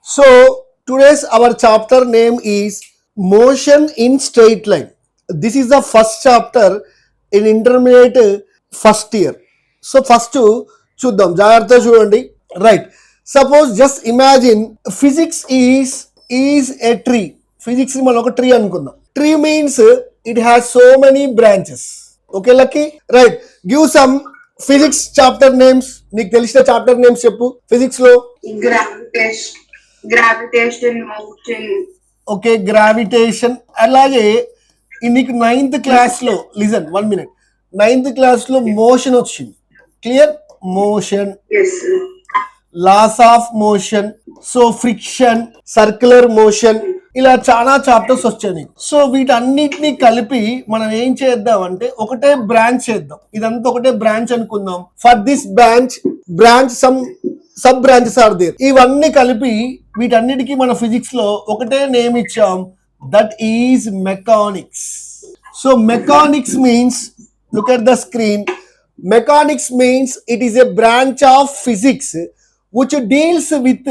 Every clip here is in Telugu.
So today's our chapter name is motion in straight line. This is the first chapter in intermediate first year. So first చూద్దాం జాగ్రత్తగా చూడండి. Right, suppose just imagine physics is a tree. Physics మనం ఒక ట్రీ అనుకుందాం. Tree means it has so many branches. Okay Lucky, right. Give some physics chapter names. నీకు తెలిసిన చాప్టర్ నేమ్స్ చెప్పు ఫిజిక్స్ లో. Gravitation, motion. Okay, gravitation. అలాగే నీకు 9th క్లాస్ లో, లిజన్ 1 minute, 9th క్లాస్ లో మోషన్ వచ్చింది. Clear? Motion, laws of motion, so friction, circular motion, ఇలా చాలా చాప్టర్స్ వచ్చాయి నీకు. సో వీటన్నిటిని కలిపి మనం ఏం చేద్దాం అంటే ఒకటే బ్రాంచ్ చేద్దాం. ఇదంతా ఒకటే బ్రాంచ్ అనుకుందాం. For this branch sub branches are there. ఇవన్నీ కలిపి వీటన్నిటికీ మన ఫిజిక్స్ లో ఒకటే నేమ్ ఇచ్చాం, that is mechanics. So mechanics means, look at the screen, mechanics means it is a branch of physics which deals with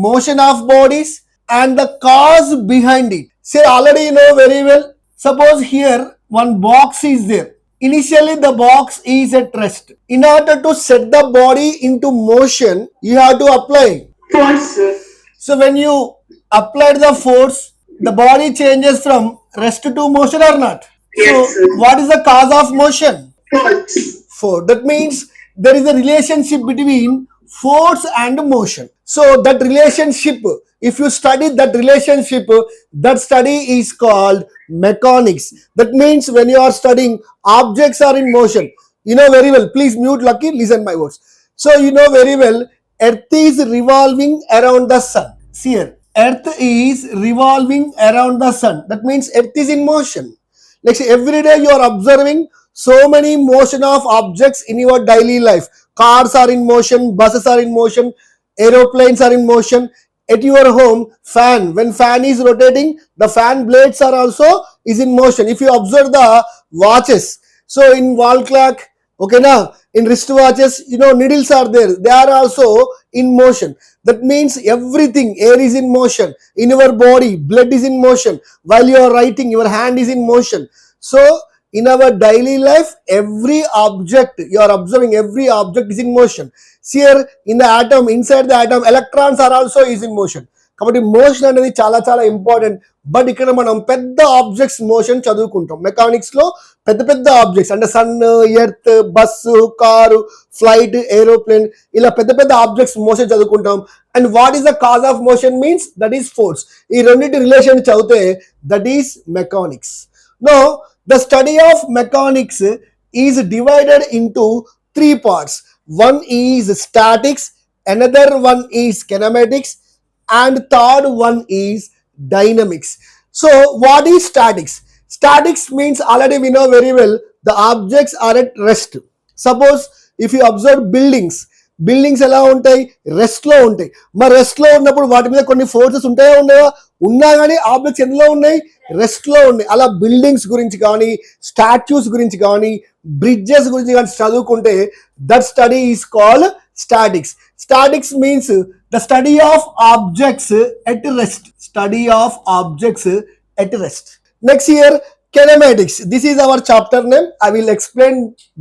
motion of bodies and the cause behind it. Say already you know very well. Suppose here one box is there. Initially the box is at rest. In order to set the body into motion, you have to apply Force. So when you apply the force, the body changes from rest to motion or not? Yes, So sir. what is the cause of motion? Force. Force. That means there is a relationship between force and motion. So that relationship, if you study that relationship, that study is called mechanics. That means when you are studying objects are in motion, you know very well. Please mute Lucky, listen my words. So you know very well, earth is revolving around the sun. See here, earth is revolving around the sun. That means earth is in motion. Like say, every day you are observing so many motion of objects in your daily life. Cars are in motion, buses are in motion, aeroplanes are in motion. At your home, fan, when fan is rotating, the fan blades are also is in motion. If you observe the watches, so in wall clock, okay now, in wrist watches, you know needles are there, they are also in motion. That means everything, air is in motion. In your body, blood is in motion. While you are writing, your hand is in motion. So in our daily life, every object you are observing, every object is in motion. See here, in the atom, inside the atom, electrons are also is in motion. కాబట్టి మోషన్ అనేది చాలా చాలా ఇంపార్టెంట్. బట్ ఇక్కడ మనం పెద్ద ఆబ్జెక్ట్స్ మోషన్ చదువుకుంటాం. మెకానిక్స్ లో పెద్ద పెద్ద ఆబ్జెక్ట్స్ అంటే sun, earth, bus, car, flight, aeroplane, ఇలా పెద్ద పెద్ద ఆబ్జెక్ట్స్ మోషన్ చదువుకుంటాం. And what is the cause of motion means that is force. ఈ రెండింటి రిలేషన్ చదివితే that is mechanics. No, the study of mechanics is divided into 3 parts. One is statics, another one is kinematics, and third one is dynamics. So what is statics? Statics means already we know very well, the objects are at rest. Suppose if you observe buildings ఎలా ఉంటాయి? రెస్ట్ లో ఉంటాయి. మరి రెస్ట్ లో ఉన్నప్పుడు వాటి మీద కొన్ని ఫోర్సెస్ ఉంటాయా ఉండవా? ఉన్నా కానీ ఆబ్జెక్ట్స్ ఎందులో ఉన్నాయి? రెస్ట్ లో ఉన్నాయి. అలా బిల్డింగ్స్ గురించి కానీ, స్టాచ్యూస్ గురించి కానీ, బ్రిడ్జెస్ గురించి కానీ చదువుకుంటే that study is called statics. Statics means the study of objects at rest. Study of objects at rest. Next year kinematics. This is our chapter name. I will explain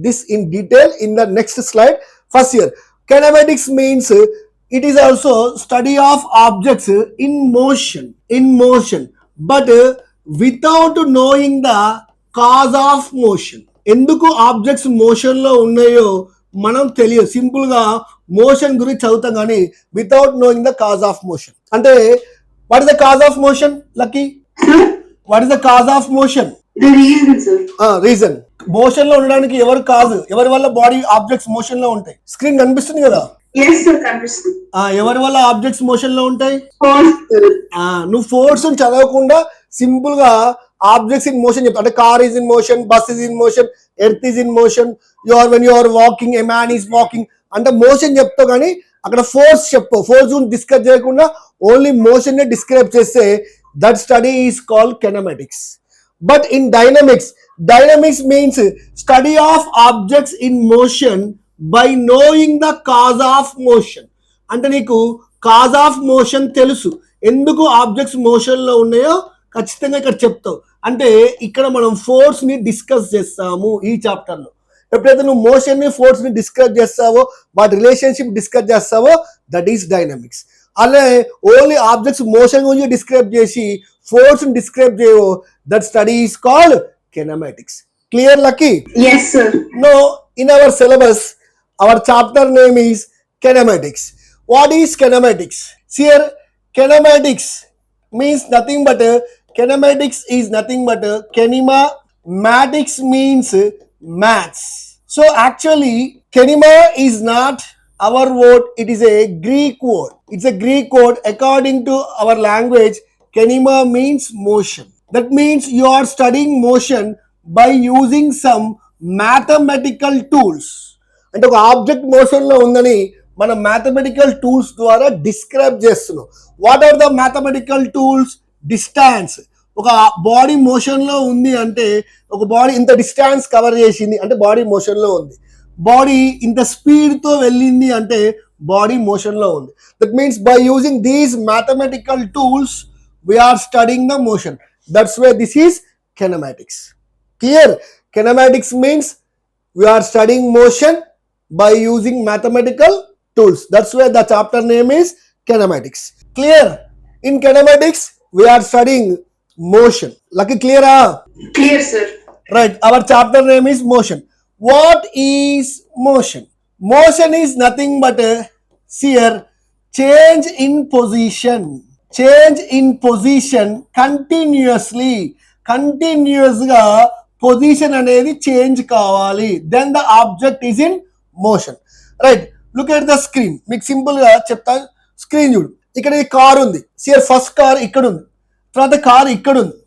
this in detail in the next slide. First year, kinematics means it is also study of objects in motion, but without knowing the cause of motion. ఎందుకు ఆబ్జెక్ట్స్ మోషన్ లో ఉన్నాయో మనం తెలియదు. సింపుల్ గా మోషన్ గురించి చదువుతాం కానీ without knowing the cause of motion. అంటే what is the cause of motion Lucky? What is the cause of motion? The reason, sir. Reason. Motion లో ఉండడానికి ఎవరు కాదు? ఎవరి వల్ల బాడీ ఆబ్జెక్ట్స్ మోషన్ లో ఉంటాయి? స్క్రీన్ కనిపిస్తుంది కదా? Yes, sir, కనిపిస్తుంది. ఎవరి వల్ల ఆబ్జెక్ట్స్ మోషన్ లో ఉంటాయి? Force, sir. నువ్వు ఫోర్స్ చదవకుండా సింపుల్ గా ఆబ్జెక్ట్స్ ఇన్ మోషన్ చెప్తా. అంటే car is in motion, bus is in motion, earth is in motion, when you are walking, a man is walking అంటే మోషన్ చెప్తావు కానీ అక్కడ ఫోర్స్ చెప్పు. ఫోర్స్ గురించి డిస్కస్ చేయకుండా ఓన్లీ మోషన్ ని డిస్క్రైబ్ చేస్తే that study is called kinematics. But in dynamics means study of objects in motion by knowing the cause of motion. అంటే నీకు కాజ్ ఆఫ్ మోషన్ తెలుసు, ఎందుకు ఆబ్జెక్ట్స్ మోషన్ లో ఉన్నాయో ఖచ్చితంగా ఇక్కడ చెప్తావు. అంటే ఇక్కడ మనం ఫోర్స్ ని డిస్కస్ చేస్తాము ఈ చాప్టర్ లో. ఎప్పుడైతే నువ్వు మోషన్ ని ఫోర్స్ ని డిస్కస్ చేస్తావో, వాటి రిలేషన్షిప్ డిస్కస్ చేస్తావో, దట్ ఈస్ డైనమిక్స్. అలాగే ఓన్లీ ఆబ్జెక్ట్స్ మోషన్ గురించి డిస్క్రైబ్ చేసి ఫోర్స్ ని డిస్క్రైబ్ చేయవో, that study is called kinematics. Clear, Lucky? Yes, sir. No, in our syllabus, our chapter name is kinematics. What is kinematics? See here, kinematics means nothing but kinematics is nothing but kinema. Matics means maths. So actually, kinema is not our word, it is a Greek word. It's a Greek word. According to our language, kinema means motion. That means you are studying motion by using some mathematical tools. అంటే ఒక ఆబ్జెక్ట్ మోషన్ లో ఉందని మనం మ్యాథమెటికల్ టూల్స్ ద్వారా డిస్క్రైబ్ చేస్తున్నాం. What are the mathematical tools? Distance. ఒక బాడీ మోషన్ లో ఉంది అంటే, ఒక బాడీ ఇంత డిస్టాన్స్ కవర్ చేసింది అంటే బాడీ మోషన్ లో ఉంది. బాడీ ఇంత స్పీడ్ తో వెళ్ళింది అంటే బాడీ మోషన్ లో ఉంది. That means by using these mathematical tools we are studying the motion. That's why this is kinematics. Clear? Kinematics means we are studying motion by using mathematical tools. That's why the chapter name is kinematics. Clear? In kinematics, we are studying motion. Lucky, clear? Clear, sir. Right. Our chapter name is motion. What is motion? Motion is nothing but see here, change in position. Change in position continuously, కంటిన్యూస్గా పొజిషన్ అనేది చేంజ్ కావాలి. Then the object is in motion. Right, look at the screen. మీకు సింపుల్గా చెప్తాను. స్క్రీన్ చూడు. ఇక్కడ ఈ కార్ ఉంది. సియర్ ఫస్ట్ కార్ ఇక్కడ ఉంది, తర్వాత కార్ ఇక్కడ ఉంది.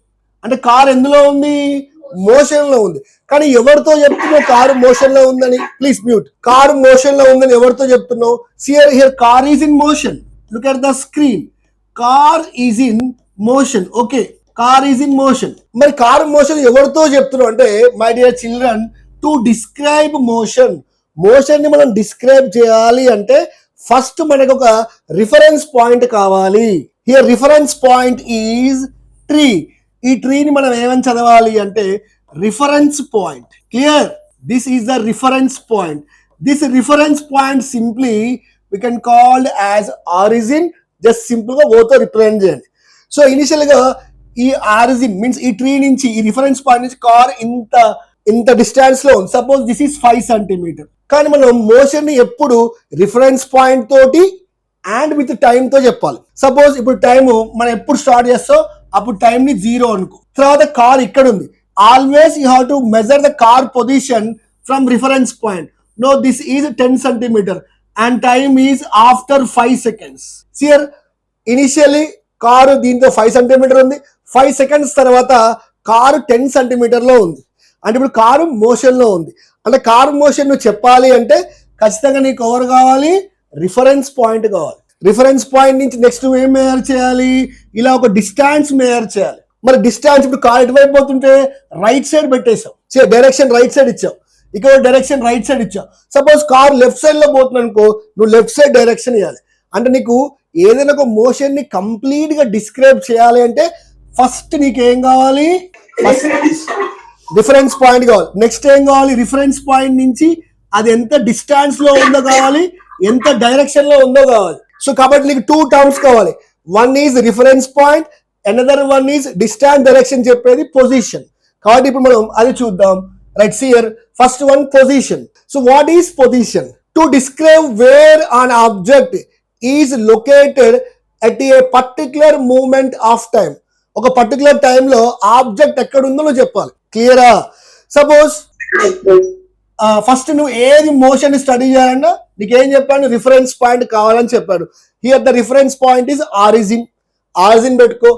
అంటే కార్ ఎందులో ఉంది? మోషన్ లో ఉంది. కానీ ఎవరితో చెప్తున్నావు కారు మోషన్ లో ఉందని? Please mute. కారు మోషన్ లో ఉందని ఎవరితో చెప్తున్నావు? See here car is in motion. Look at the screen. Car is in motion. Okay, car is in motion. మరి కార్ మోషన్ ఎవరితో చెప్తున్నావు అంటే, my dear children, to describe motion. Motion ని మనం డిస్క్రైబ్ చేయాలి అంటే ఫస్ట్ మనకు ఒక రిఫరెన్స్ పాయింట్ కావాలి. Here reference point is tree. ఈ ట్రీని మనం ఏమని చదవాలి అంటే reference point. Clear? This is the reference point. This reference point simply we can call as origin. Just simple గా ఓతో రిప్రజెంట్ చేయండి. సో ఇనిషియల్ గా ఈ ఆరిజిన్ మీన్స్ ఈ ట్రీ నుంచి, ఈ రిఫరెన్స్ పాయింట్ నుంచి కార్ ఇంత డిస్టెన్స్ లో ఉంది. Suppose this is 5 centimetre. కానీ మనం మోషన్ ని ఎప్పుడు రిఫరెన్స్ పాయింట్ తోటి అండ్ విత్ టైం తో చెప్పాలి. సపోజ్ ఇప్పుడు టైం మనం ఎప్పుడు స్టార్ట్ చేస్తాం, అప్పుడు టైం ని 0 అనుకో. తర్వాత కార్ ఇక్కడ ఉంది. Always you have to measure the car position from reference point. No, this is 10 centimetre and time is after 5 seconds. See here, initially car దీంతో 5 సెంటీమీటర్ ఉంది. 5 సెకండ్స్ తర్వాత కారు 10 సెంటీమీటర్ లో ఉంది. అంటే ఇప్పుడు కారు మోషన్ లో ఉంది. అంటే కారు మోషన్ నువ్వు చెప్పాలి అంటే ఖచ్చితంగా నీకు ఎవరు కావాలి? రిఫరెన్స్ పాయింట్ కావాలి. రిఫరెన్స్ పాయింట్ నుంచి నెక్స్ట్ నువ్వు ఏం మేజర్ చేయాలి? ఇలా ఒక డిస్టాన్స్ మేజర్ చేయాలి. మరి డిస్టాన్స్ ఇప్పుడు కారు ఎటువైపు పోతుంటే రైట్ సైడ్ పెట్టేసావు. డైరెక్షన్ రైట్ సైడ్ ఇచ్చావు. ఇక్కడ డైరెక్షన్ రైట్ సైడ్ ఇచ్చావు. సపోజ్ కార్ లెఫ్ట్ సైడ్ లో పోతుంది అనుకో, నువ్వు లెఫ్ట్ సైడ్ డైరెక్షన్ ఇవ్వాలి. అంటే నీకు ఏదైనా ఒక మోషన్ ని కంప్లీట్ గా డిస్క్రైబ్ చేయాలి అంటే ఫస్ట్ నీకు ఏం కావాలి? రిఫరెన్స్ పాయింట్ కావాలి. నెక్స్ట్ ఏం కావాలి? రిఫరెన్స్ పాయింట్ నుంచి అది ఎంత డిస్టాన్స్ లో ఉందో కావాలి, ఎంత డైరెక్షన్ లో ఉందో కావాలి. సో కాబట్టి నీకు 2 టర్మ్స్ కావాలి. One is reference point, another one is distance direction చెప్పేది పొజిషన్. కాబట్టి ఇప్పుడు మనం అది చూద్దాం. Right, see here, first one, position. So what is position? To describe where an object is located at a particular moment of time. ఒక పర్టికులర్ టైంలో ఆబ్జెక్ట్ ఎక్కడ ఉందో చెప్పాలి. క్లియరా? సపోజ్ ఫస్ట్ నువ్వు ఏది మోషన్ స్టడీ చేయాలన్నా నీకేం చెప్పాను? రిఫరెన్స్ పాయింట్ కావాలని చెప్పాడు. Here the reference point is origin. Origin పెట్టుకో.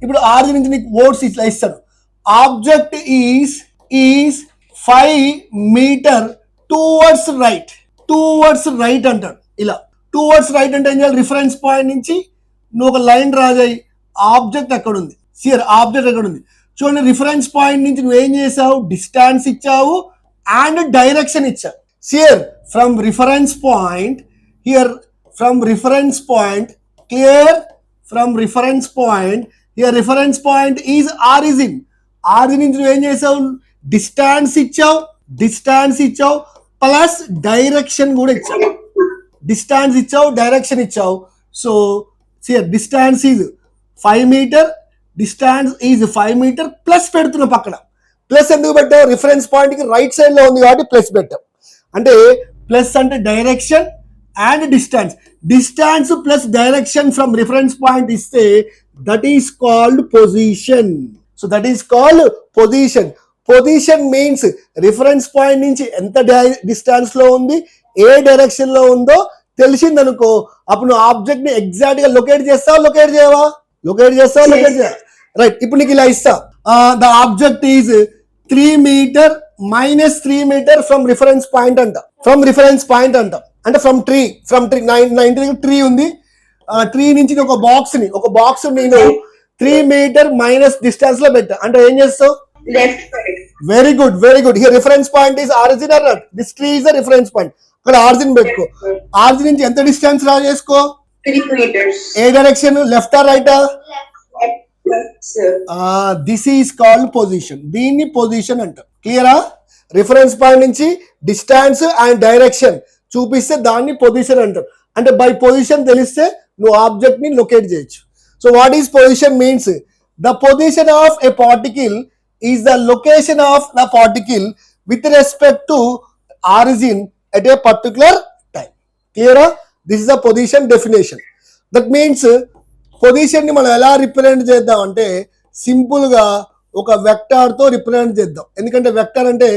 ఇప్పుడు ఆరిజిన్ నుంచి నీకు వర్డ్స్ ఇట్లా ఇస్తాను. Object is 5 metre towards right. Towards right అంటాడు. ఇలా టువర్డ్స్ రైట్ అంటే ఏం చేయాలి? రిఫరెన్స్ పాయింట్ నుంచి నువ్వు ఒక లైన్ రాజాయి. ఆబ్జెక్ట్ ఎక్కడ ఉంది? సియర్ ఆబ్జెక్ట్ ఎక్కడ ఉంది చూడండి. రిఫరెన్స్ పాయింట్ నుంచి నువ్వు ఏం చేసావు? డిస్టాన్స్ ఇచ్చావు అండ్ డైరెక్షన్ ఇచ్చావు. See from reference point, here from reference point clear? From reference point, here reference point is origin. Origin నుంచి నువ్వు ఏం చేసావు, డిస్టెన్స్ ఇచ్చావు ప్లస్ డైరెక్షన్ కూడా ఇచ్చావు. డిస్టెన్స్ ఇచ్చావు, డైరెక్షన్ ఇచ్చావు. So distance is 5 metre, distance is 5 metre plus పెడుతున్నా పక్కన. ప్లస్ ఎందుకు పెట్టావు, రిఫరెన్స్ పాయింట్కి రైట్ సైడ్ లో ఉంది కాబట్టి ప్లస్ పెట్టావు. అంటే ప్లస్ అంటే direction and distance plus direction from reference point ఇస్తే that is called position. So that is called position. Position means reference point నుంచి ఎంత డిస్టెన్స్ లో ఉంది, ఏ డైరెక్షన్ లో ఉందో తెలిసిందనుకో, అప్పుడు నువ్వు ఆబ్జెక్ట్ ని ఎగ్జాక్ట్ గా లొకేట్ చేస్తావా, లొకేట్ చేయవా? రైట్. ఇప్పుడు నీకు ఇలా ఇస్తా, the object is 3 metre minus 3 metre from reference point అంట. అంటే ఫ్రమ్ ట్రీ 90 ట్రీ ఉంది, ట్రీ నుంచి ఒక బాక్స్ నేను 3 మీటర్ మైనస్ డిస్టెన్స్ లో పెట్టా. అంటే ఏం చేస్తావు? Left side. Very good. Here reference point is origin or not? This tree is the reference point. అక్కడ ఆరిజిన్ పెట్టుకో. ఆరిజిన్ నుంచి ఎంత డిస్టెన్స్ రా చేసుకో? 3 meters. ఏ డైరెక్షన్, లెఫ్ట్ ఆర్ రైటా? Left, sir. This is called position. దీన్ని పొజిషన్ అంటారు. క్లియరా? రిఫరెన్స్ పాయింట్ నుంచి డిస్టెన్స్ అండ్ డైరెక్షన్ చూపిస్తే దాన్ని పొజిషన్ అంటారు. అంటే బై పొజిషన్ తెలిస్తే నువ్వు ఆబ్జెక్ట్ ని లొకేట్ చేయొచ్చు. So what is position means the position of a particle is the location of the particle with respect to origin at a particular time. Clear? This is the position definition. That means position ని మనం ఎలా రిప్రజెంట్ చేద్దాం అంటే సింపుల్ గా ఒక వెక్టార్ తో రిప్రజెంట్ చేద్దాం. ఎందుకంటే వెక్టార్ అంటే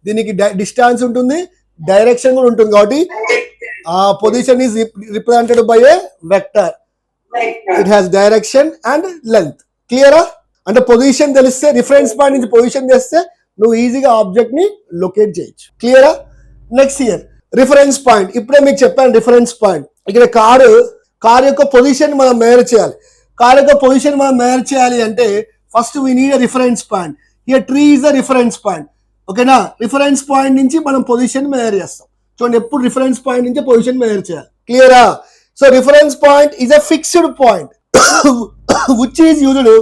దీనికి డిస్టెన్స్ ఉంటుంది, డైరెక్షన్ కూడా ఉంటుంది కాబట్టి ఆ position is represented by a vector. It has direction and length. క్లియరా? అంటే పొజిషన్ తెలిస్తే రిఫరెన్స్ పాయింట్ నుంచి పొజిషన్ చేస్తే నువ్వు ఈజీగా ఆబ్జెక్ట్ ని లొకేట్ చేయొచ్చు. క్లియరా? Next here reference point. ఇప్పుడే మీకు చెప్పాను రిఫరెన్స్ పాయింట్. ఇక్కడ కారు యొక్క పొజిషన్ మనం మేజర్ చేయాలి. అంటే first we need a reference point. Here tree is the reference point. ఓకేనా? రిఫరెన్స్ పాయింట్ నుంచి మనం పొజిషన్ మేజర్ చేస్తాం. చూడండి, ఎప్పుడు రిఫరెన్స్ పాయింట్ నుంచి పొజిషన్ మేజర్ చేయాలి. క్లియరా? So reference point is a fixed point which is used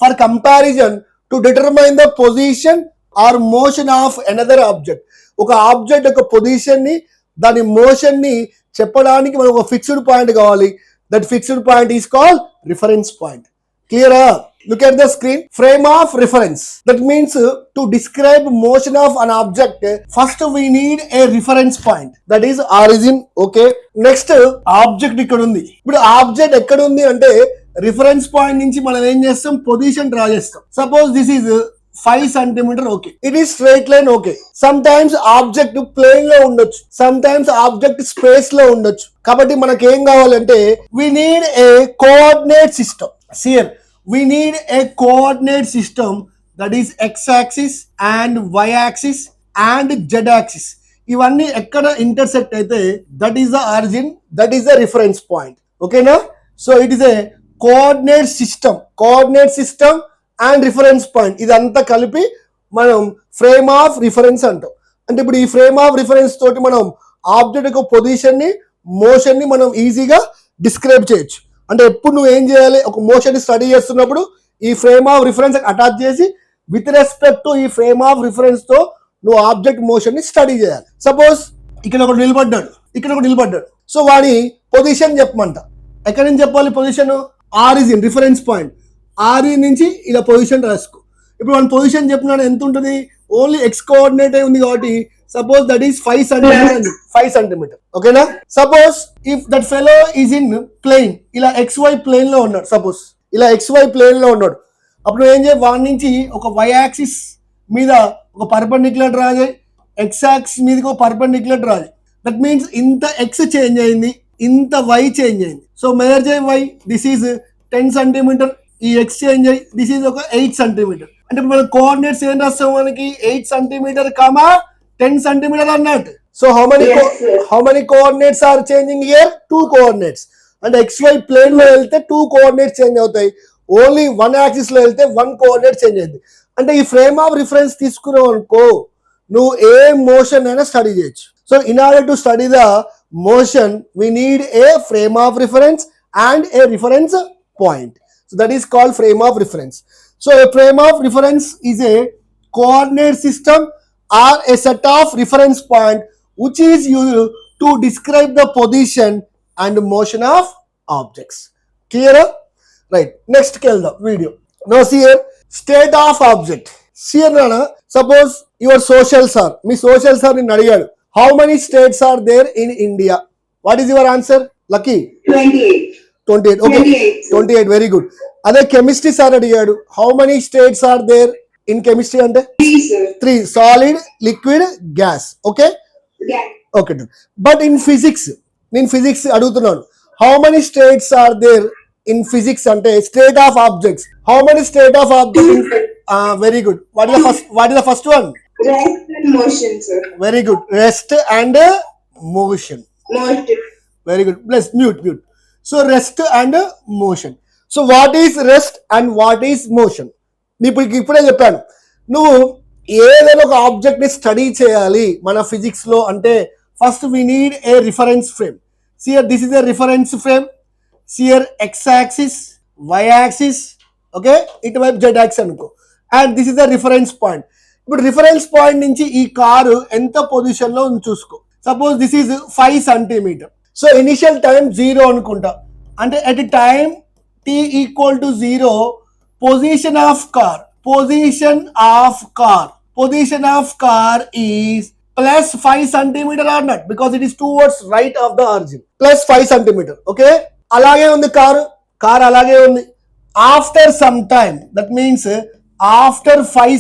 for comparison to determine the position or motion of another object. ఒక ఆబ్జెక్ట్ యొక్క పొజిషన్ ని, దాని మోషన్ ని చెప్పడానికి మనకు ఒక ఫిక్స్డ్ పాయింట్ కావాలి. That fixed point is called reference point. క్లియరా? Look at the screen. Frame of reference. That means to describe motion of an object first we need a reference point, that is origin. Okay, next object ఇక్కడ ఉంది. ఇప్పుడు ఆబ్జెక్ట్ ఎక్కడ ఉంది అంటే రిఫరెన్స్ పాయింట్ నుంచి మనం ఏం చేస్తాం, పొజిషన్ డ్రా చేస్తాం. Suppose this is 5 centimetre. Okay, it is straight line. Okay, sometimes object plane లో ఉండొచ్చు, సమ్ టైమ్స్ ఆబ్జెక్ట్ స్పేస్ లో ఉండొచ్చు. కాబట్టి మనకి ఏం కావాలంటే we need a coordinate system. Here we need a coordinate system that is x-axis and y-axis and z-axis. ఇవన్నీ ఎక్కడ ఇంటర్సెక్ట్ అయితే that is the origin, that is the reference point. ఓకేనా? So it is a coordinate system and reference point. ఇదంతా కలిపి మనం ఫ్రేమ్ ఆఫ్ రిఫరెన్స్ అంటాం. అంటే ఇప్పుడు ఈ ఫ్రేమ్ ఆఫ్ రిఫరెన్స్ తోటి మనం ఆబ్జెక్ట్ యొక్క పొజిషన్ ని, మోషన్ ని మనం ఈజీగా డిస్క్రైబ్ చేయొచ్చు. అంటే ఎప్పుడు నువ్వు ఏం చేయాలి, ఒక మోషన్ ని స్టడీ చేస్తున్నప్పుడు ఈ ఫ్రేమ్ ఆఫ్ రిఫరెన్స్ అటాచ్ చేసి విత్ రెస్పెక్ట్ టు ఈ ఫ్రేమ్ ఆఫ్ రిఫరెన్స్ తో నువ్వు ఆబ్జెక్ట్ మోషన్ ని స్టడీ చేయాలి. సపోజ్ ఇక్కడ ఒకటి నిలబడ్డాడు. సో వాడి పొజిషన్ చెప్పమంట. ఎక్కడి నుంచి చెప్పాలి position? Origin, reference point. Origin నుంచి ఇలా పొజిషన్ రాసుకో. ఇప్పుడు మన పొజిషన్ చెప్పినాడు ఎంత ఉంటుంది, ఓన్లీ ఎక్స్ కోఆర్డినేట్ ఉంది కాబట్టి సపోజ్ దట్ ఈస్ 5 సెంటీమీటర్. ఓకేనా? Suppose if that fellow is in plane, ఇలా XY ప్లేన్ లో ఉన్నాడు. సపోజ్ ఇలా XY ప్లేన్ లో ఉన్నాడు. అప్పుడు ఏం చేయ, వాడి నుంచి ఒక Y యాక్సిస్ మీద ఒక పర్పెండిక్యులర్ డ్రా చేయి, X యాక్సిస్ మీదకి ఒక పర్పెండిక్యులర్ డ్రా చేయి. దట్ మీన్స్ ఇంత X చేంజ్ అయింది, ఇంత Y చేంజ్ అయింది. సో మెజర్ చేయి Y, దిస్ ఈజ్ 10 సెంటీమీటర్. ఈ ఎక్స్చేంజ్ అయ్యి దిస్ ఈజ్ ఒక 8 సెంటీమీటర్. అంటే మన కోఆర్డినేట్స్ ఏం రాస్తాం, మనకి 8 సెంటీమీటర్ కామా 10 సెంటీమీటర్ అన్నట్టు. So how many coordinates are changing here? 2 coordinates. అంటే XY ప్లేన్ లో వెళ్తే 2 కోఆర్డినేట్స్ చేంజ్ అవుతాయి, ఓన్లీ 1 యాక్సిస్ లో వెళ్తే 1 కోఆర్డినేట్ చేంజ్ అయింది. అంటే ఈ ఫ్రేమ్ ఆఫ్ రిఫరెన్స్ తీసుకున్నావు అనుకో, నువ్వు ఏ మోషన్ అయినా స్టడీ చేయొచ్చు. So in order to study the motion we need A frame of reference and a reference point. So that is called frame of reference. So a frame of reference is a coordinate system or a set of reference point which is used to describe the position and motion of objects. Clear? Right. Next kill the video. Now see here, state of object. See here, Nana, suppose your socials are, me socials are in Nadiyadu. How many states are there in India? What is your answer? Lucky? 28. 28. Okay. 28, sir. 28. Very good. Other chemistry are Nadiyadu. How many states are there in chemistry? Ante? 3, sir. 3. Solid, liquid, gas. Okay? Yeah. Okay. But in physics అడుగుతున్నాను. How many states are there in physics? అంటే state of objects. How many state of objects? Very good. What is the first one? Rest and motion, sir. Very good. Rest and motion. Motion. Very good. Let's mute. So rest and motion. So what is rest and what is motion? ఇప్పుడే చెప్పాను, నువ్వు ఏదైనా ఒక ఆబ్జెక్ట్ ని స్టడీ చేయాలి మన ఫిజిక్స్ లో అంటే first we need a reference frame. See this is a reference frame. See x axis, y axis, okay, ఇటువైపు జెడ్ యాక్సిస్ అనుకో, and this is the reference point. ఇప్పుడు రిఫరెన్స్ పాయింట్ నుంచి ఈ కారు ఎంత పొజిషన్ లో ఉంది చూసుకో. Suppose this is 5 centimetre. So initial time 0 అనుకుంటా, అంటే at time t equal to 0 position of car is plus 5 centimeter or not, because it is towards right of the origin, plus 5 centimeter. Okay, అలాగే ఉంది కార్ అలాగే ఉంది. After some time, that means after 5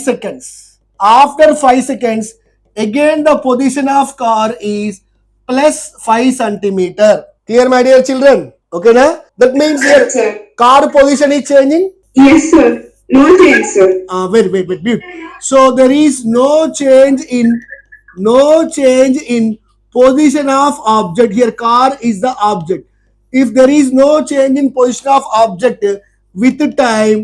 seconds again the position of car is plus 5 centimeter. Clear, my dear children? Okay na? That means here Yes, sir. car position is changing. Yes, sir. No change, sir. Wait. Mute. So there is no change in position of object. Here car is the object. If there is no change in position of object with time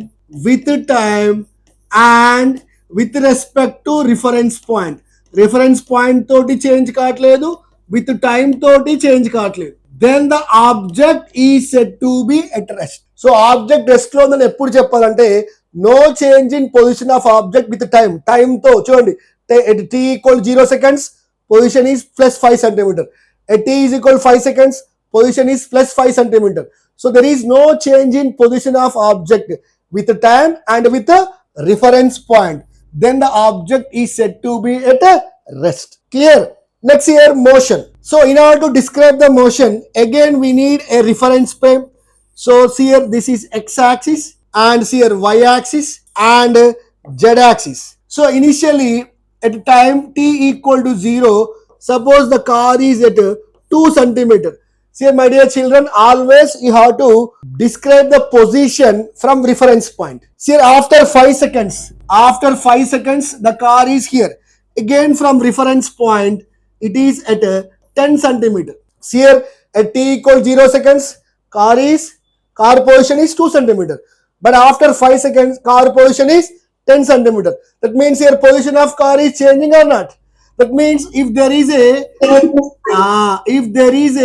and with respect to reference point toti change కావట్లేదు, with time toti change కావట్లేదు, then the object is said to be at rest. So object rest లో ఉందని ఎప్పుడు చెప్పాలంటే no change in position of object with time తో. చూడండి, t equal 0 seconds position is plus 5 centimeter, t is equal 5 seconds position is plus 5 centimeter. So there is no change in position of object with time and with a reference point, then the object is said to be at a rest. Clear? Next here, motion. So in order to describe the motion, again we need a reference frame. So here this is x-axis and here y-axis and z-axis. So initially at time t equal to 0, suppose the car is at 2 centimeter. See my dear children, always you have to describe the position from reference point. See after 5 seconds the car is here. Again from reference point it is at 10 centimeter. See here at t equal 0 seconds car position is 2 centimeter. But after 5 seconds car position is 10 centimeter. That means here position of car is changing or not? That means if there is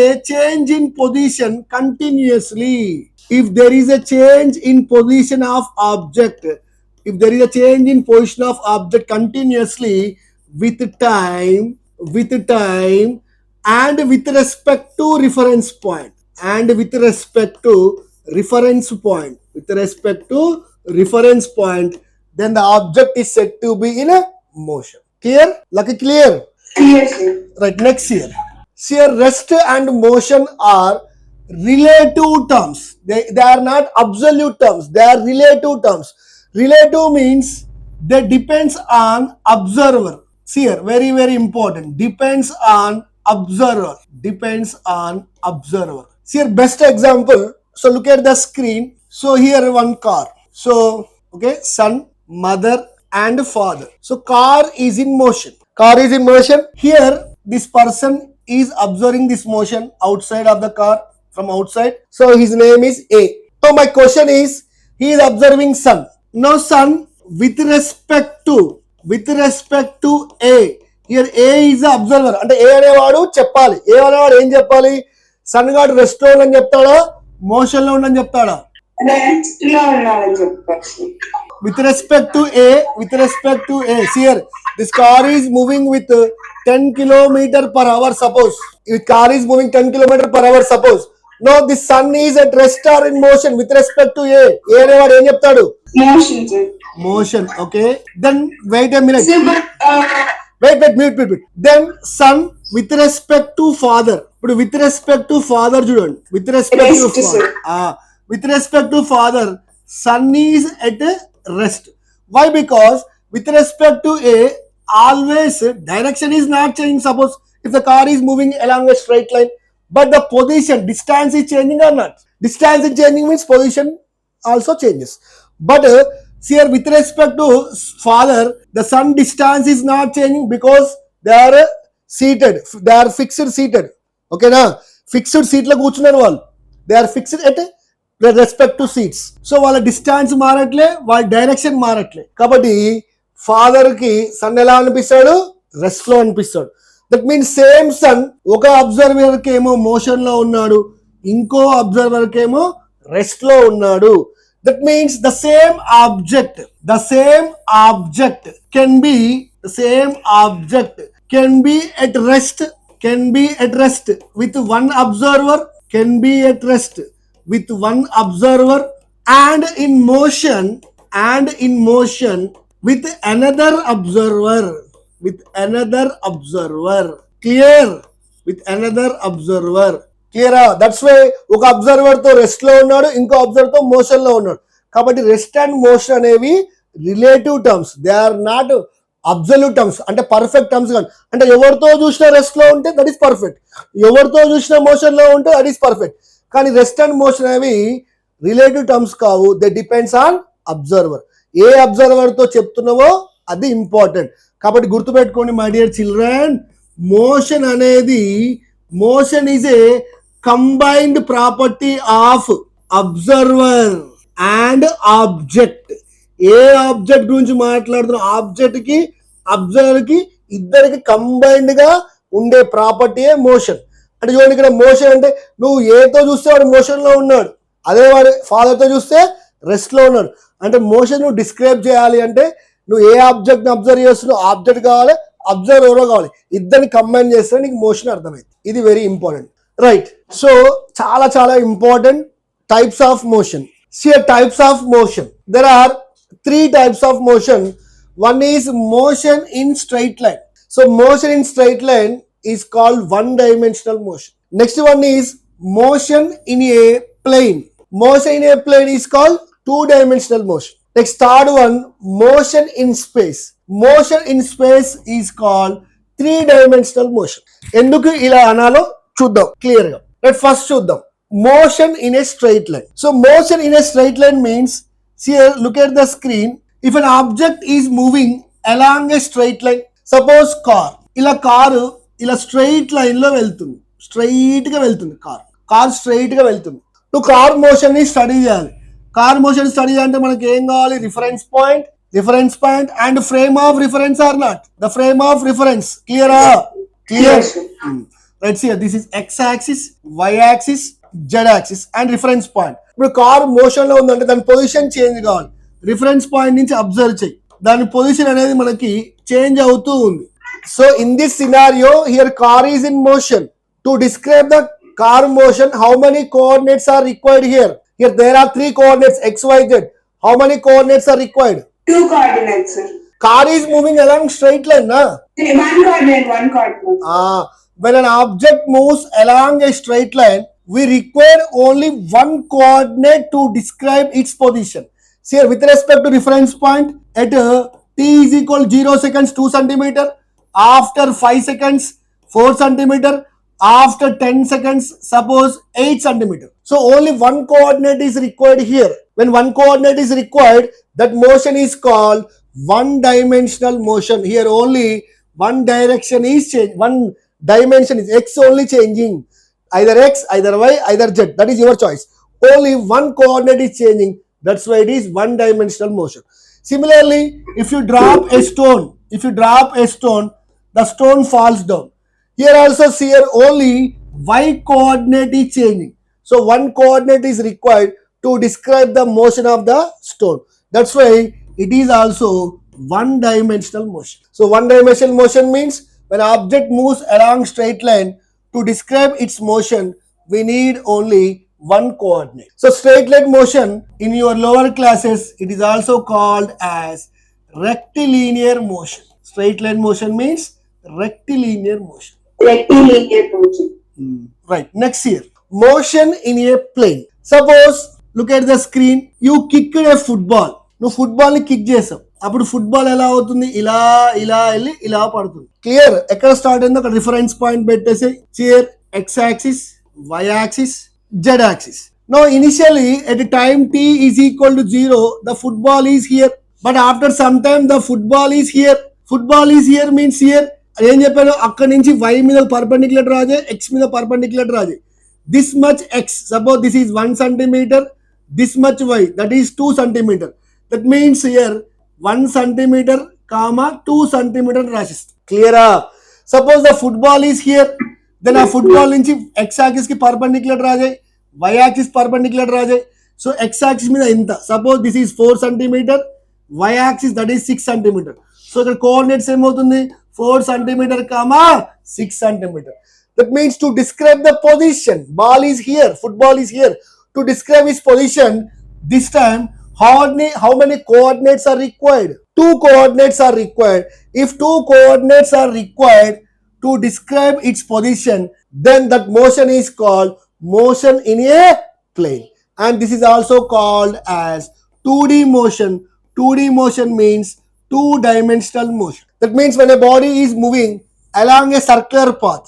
a change in position continuously, if there is a change in position of object continuously with time and with respect to reference point, then the object is said to be in a motion. Clear? Lucky clear? Yes, sir. Right, next here. Here rest and motion are relative terms. They are not absolute terms. They are relative terms. Relative means they depends on observer. See here, very, very important. Depends on observer. See here, best example. So look at the screen. So here one car. So, okay, son, mother and father. So car is in motion. Here this person is observing this motion outside of the car, from outside. So his name is A. So my question is, he is observing son. Now son with respect to A. Here A is the observer. అంటే A అనేవాడు చెప్పాలి. A అనేవాడు ఏం చెప్పాలి? సన్ గాడు రెస్ట్ అని చెప్తాడా, మోషన్ లో ఉండని చెప్తాడా? రెస్ట్ లో ఉన్నాడని చెప్తారు sir. With respect to A, see here, this car is moving with 10 kilometer per hour, suppose. If car is moving 10 kilometer per hour, suppose. Now the sun is at rest or in motion with respect to A. A అనేవాడు ఏం చెప్తాడు? Motion sir. Motion, okay. Then wait a minute. Sir but Wait. Then son with respect to father. ఇప్పుడు with respect to father చూడండి. With respect to Rest, father. With respect to father, son is at rest. Why? Because with respect to A, always direction is not changing. Suppose if the car is moving along a straight line, but the position, distance is changing or not? Distance is changing means position also changes. But here with respect to father, the son distance is not changing because they are seated. They are fixed seated. Okay na? Fixed seat లో కూర్చున్నారు వాళ్ళు. They are fixed at respect to seats. So వాళ్ళ డిస్టాన్స్ మారట్లే, వాళ్ళ డైరెక్షన్ మారట్లే. కాబట్టి ఫాదర్ కి సన్ ఎలా అనిపిస్తాడు? రెస్ట్ లో అనిపిస్తాడు. దట్ మీన్స్ సేమ్ సన్ ఒక అబ్జర్వర్ కి ఏమో మోషన్ లో ఉన్నాడు, ఇంకో అబ్జర్వర్ కి ఏమో రెస్ట్ లో ఉన్నాడు. That means the same object can be at rest with one observer, with one observer, and in motion with another observer. Clear? With another observer. Clear? That's why ఒక అబ్జర్వర్ తో రెస్ట్ లో ఉన్నాడు, ఇంకో అబ్జర్వర్ తో మోషన్ లో ఉన్నాడు. కాబట్టి రెస్ట్ అండ్ మోషన్ అనేవి relative terms, they are not absolute terms. అంటే పర్ఫెక్ట్ టర్మ్స్ కాదు. అంటే ఎవరితో చూసినా రెస్ట్ లో ఉంటే దట్ ఈస్ పర్ఫెక్ట్, ఎవరితో చూసినా మోషన్ లో ఉంటే దట్ ఈస్ పర్ఫెక్ట్. కానీ రెస్ట్ అండ్ మోషన్ అనేవి రిలేటివ్ టర్మ్స్ కావు, they depends on observer. A observer తో చెప్తున్నావో అది ఇంపార్టెంట్. కాబట్టి గుర్తుపెట్టుకోండి my dear children, motion is a combined property of observer and object. A object గురించి మాట్లాడుతున్నా, ఆబ్జెక్ట్ కి అబ్జర్వర్ కి ఇద్దరికి కంబైన్డ్ గా ఉండే ప్రాపర్టీయే మోషన్. అంటే చూడండి, ఇక్కడ మోషన్ అంటే నువ్వు ఏతో చూస్తే వాడు మోషన్ లో ఉన్నాడు, అదే వాడు ఫాదర్ తో చూస్తే రెస్ట్ లో ఉన్నాడు. అంటే మోషన్ నువ్వు డిస్క్రైబ్ చేయాలి అంటే నువ్వు ఏ ఆబ్జెక్ట్ ని అబ్జర్వ్ చేస్తున్నావు, ఆబ్జెక్ట్ కావాలి, అబ్జర్వ్ ఎవరో కావాలి, ఇద్దరిని కంబైన్ చేస్తే నీకు మోషన్ అర్థమైంది. ఇది వెరీ ఇంపార్టెంట్, రైట్? సో చాలా important types of motion. Types of motion, there are 3 types of motion. One is motion in straight line. So motion in straight line is called one dimensional motion. Next one is motion in a plane. Motion in a plane is called 2 dimensional motion. Next, third one, motion in space. Motion in space is called 3 dimensional motion. ఎందుకు ఇలా అనాలో చూద్దాం క్లియర్ గా. లెట్ ఫస్ట్ చూద్దాం motion in a straight line. So motion in a straight line means, here look at the screen, if an object is moving along a straight line, suppose car, ఇలా కారు ఇలా స్ట్రైట్ లైన్ లో వెళ్తుంది, స్ట్రైట్ గా వెళ్తుంది కార్ స్ట్రైట్ గా వెళ్తుంది. నువ్వు కార్ మోషన్ ని స్టడీ చేయాలి. కార్ మోషన్ స్టడీ చేయాలంటే మనకి ఏం కావాలి? Reference point and frame of reference or not? The frame of reference. Clear? Right. Here this is x axis, y axis, z axis and reference point. ఇప్పుడు కార్ మోషన్ లో ఉందంటే దాని పొజిషన్ చేంజ్ కావాలి. రిఫరెన్స్ పాయింట్ నుంచి అబ్జర్వ్ చేయి, దాని పొజిషన్ అనేది మనకి చేంజ్ అవుతూ ఉంది. So in this scenario here car is in motion. To describe the car motion, how many coordinates are required here? Here there are 3 coordinates x, y, z. How many coordinates are required? 2 coordinates, sir. Car is moving along straight line, na? 1 coordinate. When an object moves along a straight line, we require only 1 coordinate to describe its position. See here, with respect to reference point, at t is equal 0 seconds 2 centimeter, after 5 seconds 4 centimeter, after 10 seconds suppose 8 centimeter. So only 1 coordinate is required here. When 1 coordinate is required, that motion is called one dimensional motion. Here only one direction is changed, one dimension is x only changing, either x, either y, either z, that is your choice. Only 1 coordinate is changing, that's why it is one dimensional motion. Similarly, if you drop a stone, the stone falls down. Here also see, here only y coordinate is changing. So one coordinate is required to describe the motion of the stone. That's why it is also one dimensional motion. So one dimensional motion means when an object moves along straight line, to describe its motion we need only one coordinate. So straight line motion in your lower classes, it is also called as rectilinear motion. Straight line motion means rectilinear motion. Rectilinear motion. Right. Next here, motion in a plane. Suppose look at the screen, you kicked a football. నువ్వు ఫుట్బాల్ ని కిక్ చేసావు, అప్పుడు ఫుట్బాల్ ఎలా అవుతుంది, ఇలా ఇలా వెళ్ళి ఇలా పడుతుంది. క్లియర్? ఎక్కడ స్టార్ట్ అయిందో అక్కడ రిఫరెన్స్ పాయింట్ పెట్టేసి see here x axis, y axis, z axis. No initially at time t is equal to 0 the football is here, but after some time the football is here. Football is here means here ఏం చెప్పాను, అక్కడ నుంచి y మీద పర్పెండిక్యులర్ రాజే, x మీద perpendicular Raje. This much x, suppose this is 1 centimeter, this much y, that is 2 centimeter. That means here 1 centimeter comma 2 centimeter రాసిస్తాం. క్లియరా? Suppose the football is here, then ఆ ఫుట్బాల్ నుంచి ఎక్స్ యాక్సిస్ కి పర్పెండిక్యులర్ రాజాయి, వై యాక్సిస్ పర్పెండిక్యులర్ రాజాయి. సో ఎక్స్ యాక్సిస్ మీద ఎంత, suppose this is 4 centimeter, y axis that is 6 centimeter. So ఇక్కడ కోఆర్డినేట్స్ ఏమవుతుంది, 4 centimeter comma 6 centimeter. That means to describe the position, ball is here, football is here. To describe its position, this time how many coordinates are required? 2 coordinates are required. If 2 coordinates are required to describe its position, then that motion is called motion in a plane. And this is also called as 2D motion. 2D motion means 2-dimensional motion. That means when a body is moving along a circular path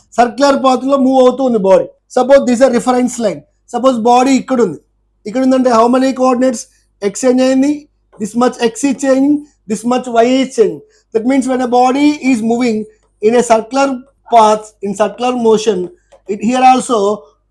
లో మూవ్ అవుతుంది body. Suppose this a reference line, suppose body ఇక్కడ ఉందంటే how many coordinates, x change అయింది, దిస్ మచ్ x is changing, this much y is changing. That means when a body is moving in a circular path, in circular motion, here also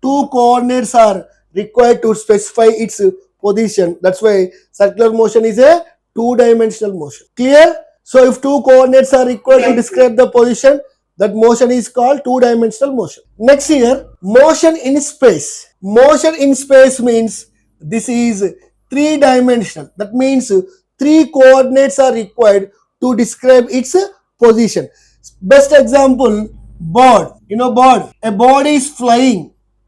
2 coordinates are required to specify its position. That's why circular motion is a 2-dimensional motion. Clear? So if 2 coordinates are required to describe the position, that motion is called 2-dimensional motion. Next here, motion in space. Motion in space means this is 3-dimensional. That means 3 coordinates are required to describe its position. Best example, bird. You know bird. A bird is flying.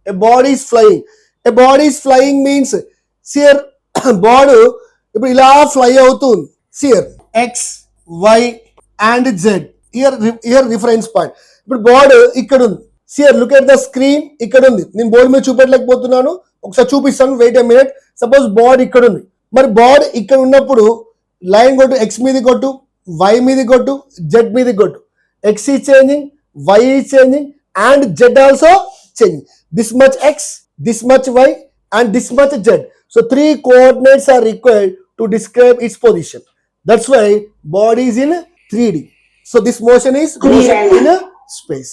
A bird is flying. A bird is flying means here bird ఇప్పుడు ఇలా ఫ్లై అవుతుంది. here x, y and z. Here reference point. ఇప్పుడు బోర్డ్ ఇక్కడ ఉంది. See here look at the screen, ఇక్కడ ఉంది. నేను బోర్డు మీద చూపెట్టలేకపోతున్నాను, ఒకసారి చూపిస్తాను, wait a minute. Suppose board ఇక్కడ ఉంది, మరి బోర్డ్ ఇక్కడ ఉన్నప్పుడు లైన్ కొట్టు, ఎక్స్ మీద కొట్టు, వై మీద కొట్టు, జెడ్ మీద కొట్టు. X is changing, y is changing and z also changing. This much x, this much y and this much z. So 3 coordinates are required to describe its position. That's why body is in 3D. So this motion is motion in space.